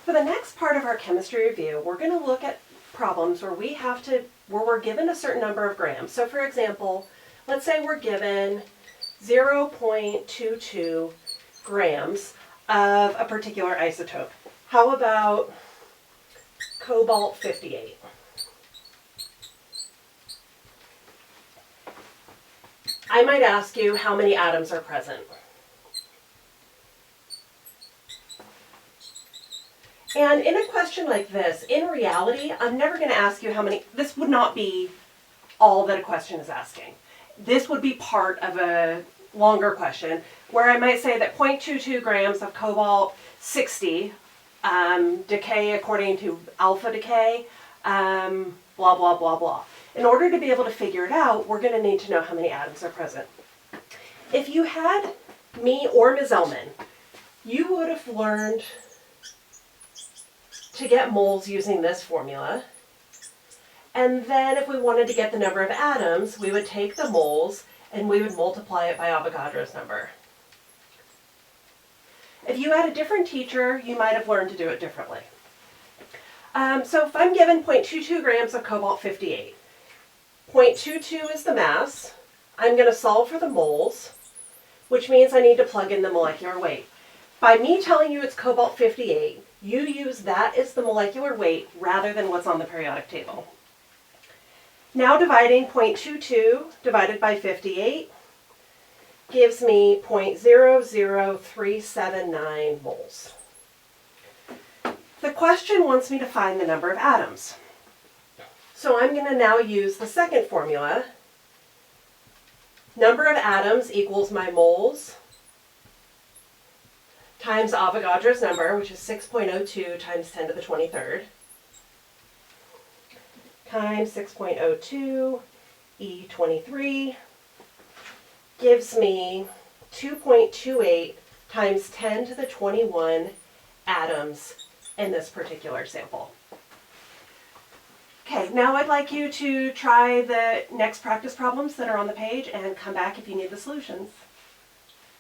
For the next part of our chemistry review, we're going to look at problems where we're given a certain number of grams. So for example, let's say we're given 0.22 grams of a particular isotope. How about cobalt 58? I might ask you how many atoms are present. And in a question like this, in reality, I'm never going to ask you how many. This would not be all that a question is asking. This would be part of a longer question where I might say that 0.22 grams of cobalt 60 decay according to alpha decay, blah, blah, blah, blah. In order to be able to figure it out, we're going to need to know how many atoms are present. If you had me or Ms. Ellman, you would have learned to get moles using this formula. And then if we wanted to get the number of atoms, we would take the moles and we would multiply it by Avogadro's number. If you had a different teacher, you might have learned to do it differently. So if I'm given 0.22 grams of cobalt 58, 0.22 is the mass. I'm going to solve for the moles, which means I need to plug in the molecular weight. By me telling you it's cobalt 58, you use that as the molecular weight rather than what's on the periodic table. Now dividing 0.22 divided by 58 gives me 0.00379 moles. The question wants me to find the number of atoms. So I'm going to now use the second formula. Number of atoms equals my moles times Avogadro's number, which is 6.02 times 10 to the 23rd, times 6.02 E23 gives me 2.28 times 10 to the 21 atoms in this particular sample. Okay, now I'd like you to try the next practice problems that are on the page and come back if you need the solutions.